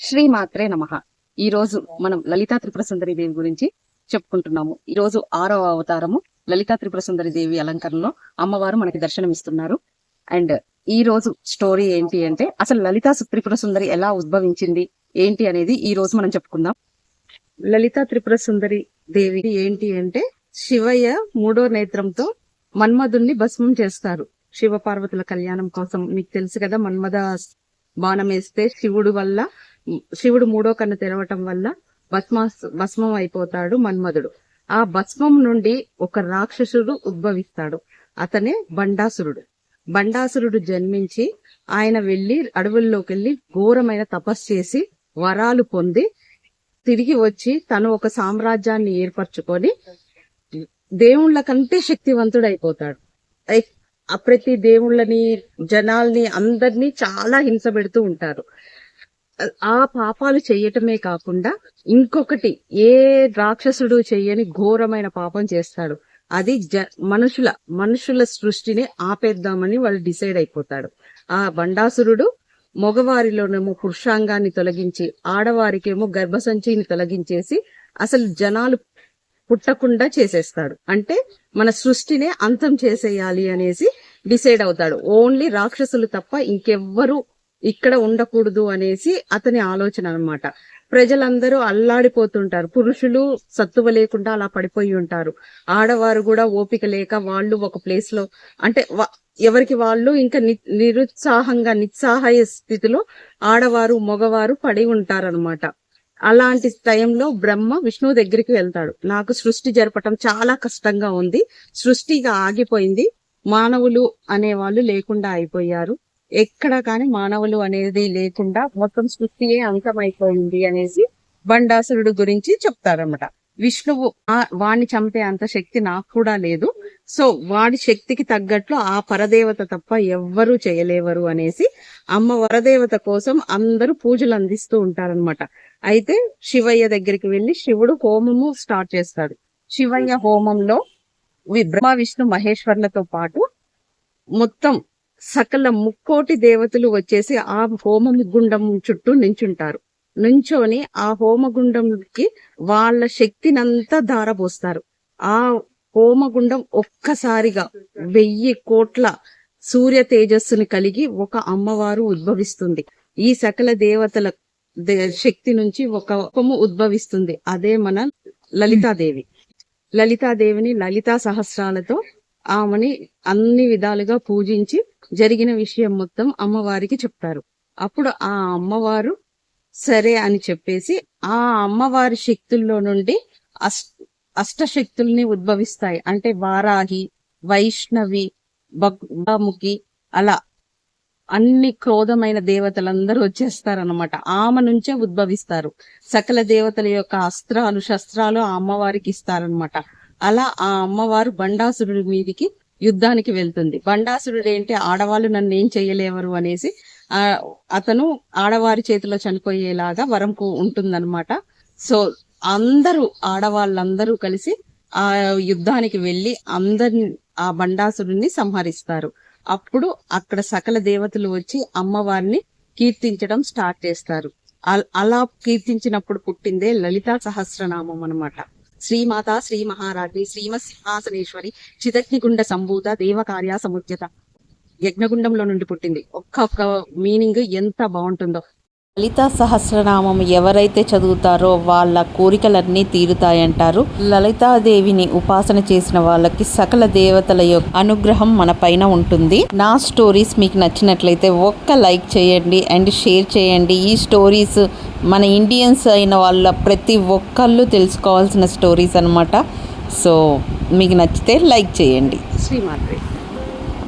శ్రీమాత్రే నమః. ఈ రోజు మనం లలితా త్రిపుర సుందరి దేవి గురించి చెప్పుకుంటున్నాము. ఈ రోజు 6వ అవతారము లలితా త్రిపుర సుందరి దేవి అలంకరణలో అమ్మవారు మనకి దర్శనమిస్తున్నారు. అండ్ ఈ రోజు స్టోరీ ఏంటి అంటే, అసలు లలితా త్రిపుర సుందరి ఎలా ఉద్భవించింది ఏంటి అనేది ఈ రోజు మనం చెప్పుకుందాం. లలితా త్రిపుర సుందరి దేవి ఏంటి అంటే, శివయ్య 3వ నేత్రంతో మన్మధుణ్ణి భస్మం చేస్తారు. శివ పార్వతుల కళ్యాణం కోసం. మీకు తెలుసు కదా, మన్మథ బాణం వేస్తే శివుడు 3వ కన్ను తెరవటం వల్ల భస్మం అయిపోతాడు మన్మధుడు. ఆ భస్మం నుండి ఒక రాక్షసుడు ఉద్భవిస్తాడు. అతనే బండాసురుడు జన్మించి ఆయన అడవుల్లోకి వెళ్లి ఘోరమైన తపస్సు చేసి వరాలు పొంది తిరిగి వచ్చి తను ఒక సామ్రాజ్యాన్ని ఏర్పరచుకొని దేవుళ్ల కంటే శక్తివంతుడైపోతాడు. ప్రతి దేవుళ్ళని, జనాల్ని, అందరినీ చాలా హింస పెడుతూ ఉంటారు. ఆ పాపాలు చెయ్యటమే కాకుండా ఇంకొకటి ఏ రాక్షసుడు చెయ్యని ఘోరమైన పాపం చేస్తాడు. అది మనుషుల సృష్టిని ఆపేద్దామని వాళ్ళు డిసైడ్ అయిపోతాడు. ఆ బండాసురుడు మగవారిలోనేమో పురుషాంగాన్ని తొలగించి, ఆడవారికేమో గర్భసంచిని తొలగించేసి అసలు జనాలు పుట్టకుండా చేసేస్తాడు. అంటే మన సృష్టినే అంతం చేసేయాలి అనేసి డిసైడ్ అవుతాడు. ఓన్లీ రాక్షసులు తప్ప ఇంకెవ్వరు ఇక్కడ ఉండకూడదు అనేసి అతని ఆలోచన అన్నమాట. ప్రజలందరూ అల్లాడిపోతుంటారు. పురుషులు సత్తువ లేకుండా అలా పడిపోయి ఉంటారు. ఆడవారు కూడా ఓపిక లేక వాళ్ళు ఒక ప్లేస్ లో, అంటే ఎవరికి వాళ్ళు ఇంకా నిస్సహాయ స్థితిలో ఆడవారు మగవారు పడి ఉంటారనమాట. అలాంటి టైంలో బ్రహ్మ విష్ణువు దగ్గరికి వెళ్తాడు. నాకు సృష్టి జరపటం చాలా కష్టంగా ఉంది, సృష్టిగా ఆగిపోయింది, మానవులు అనేవాళ్ళు లేకుండా అయిపోయారు, ఎక్కడ కానీ మానవులు అనేది లేకుండా మొత్తం సృష్టియే అంతమైపోయింది అనేసి బండాసురుడు గురించి చెప్తారన్నమాట. విష్ణువు వాణ్ణి చంపే అంత శక్తి నాకు కూడా లేదు, సో వాడి శక్తికి తగ్గట్లు ఆ పరదేవత తప్ప ఎవ్వరూ చేయలేవరు అనేసి అమ్మ వరదేవత కోసం అందరూ పూజలు అందిస్తూ ఉంటారనమాట. అయితే శివయ్య దగ్గరికి వెళ్లి శివుడు హోమము స్టార్ట్ చేస్తాడు. శివయ్య హోమంలో బ్రహ్మ విష్ణు మహేశ్వర్లతో పాటు మొత్తం సకల 3,000,000 దేవతలు వచ్చేసి ఆ హోమము గుండం చుట్టూ నుంచొని ఆ హోమగుండంకి వాళ్ళ శక్తినంతా ధారపోస్తారు. ఆ హోమగుండం ఒక్కసారిగా 1000 కోట్ల సూర్య తేజస్సుని కలిగి ఒక అమ్మవారు ఉద్భవిస్తుంది. ఈ సకల దేవతల శక్తి నుంచి ఒక రూపము ఉద్భవిస్తుంది. అదే మన లలితాదేవిని లలితా సహస్రాలతో ఆమెని అన్ని విధాలుగా పూజించి జరిగిన విషయం మొత్తం అమ్మవారికి చెప్తారు. అప్పుడు ఆ అమ్మవారు సరే అని చెప్పేసి ఆ అమ్మవారి శక్తుల్లో నుండి అష్టశక్తుల్ని ఉద్భవిస్తాయి. అంటే వారాహి, వైష్ణవి, బగ్ముఖి, అలా అన్ని క్రోధమైన దేవతలందరూ వచ్చేస్తారనమాట. ఆమె నుంచే ఉద్భవిస్తారు. సకల దేవతల యొక్క శస్త్రాలు ఆ అమ్మవారికి ఇస్తారనమాట. అలా ఆ అమ్మవారు బండాసురుడి మీదికి యుద్ధానికి వెళ్తుంది. బండాసురుడు ఏంటి, ఆడవాళ్ళు నన్ను ఏం చెయ్యలేవరు అనేసి అతను ఆడవారి చేతిలో చనిపోయేలాగా వరం ఉంటుందన్నమాట. సో ఆడవాళ్ళందరూ కలిసి ఆ యుద్ధానికి వెళ్లి ఆ బండాసురుడిని సంహరిస్తారు. అప్పుడు అక్కడ సకల దేవతలు వచ్చి అమ్మవారిని కీర్తించడం స్టార్ట్ చేస్తారు. అలా కీర్తించినప్పుడు పుట్టిందే లలితా సహస్రనామం అన్నమాట. శ్రీమాత శ్రీ మహారాజ్ని శ్రీమత్ సింహాసనేశ్వరి చిదగ్నిగుండ సంభూత దేవకార్య సముద్యత. యజ్ఞగుండంలో నుండి పుట్టింది. ఒక్కొక్క మీనింగ్ ఎంత బాగుంటుందో. లలితా సహస్రనామం ఎవరైతే చదువుతారో వాళ్ళ కోరికలన్నీ తీరుతాయంటారు. లలితాదేవిని ఉపాసన చేసిన వాళ్ళకి సకల దేవతల యొక్క అనుగ్రహం మన పైన ఉంటుంది. నా స్టోరీస్ మీకు నచ్చినట్లయితే ఒక్క లైక్ చేయండి అండ్ షేర్ చేయండి. ఈ స్టోరీస్ మన ఇండియన్స్ అయిన వాళ్ళ ప్రతి ఒక్కళ్ళు తెలుసుకోవాల్సిన స్టోరీస్ అన్నమాట. సో మీకు నచ్చితే లైక్ చేయండి. శ్రీమాత్రే.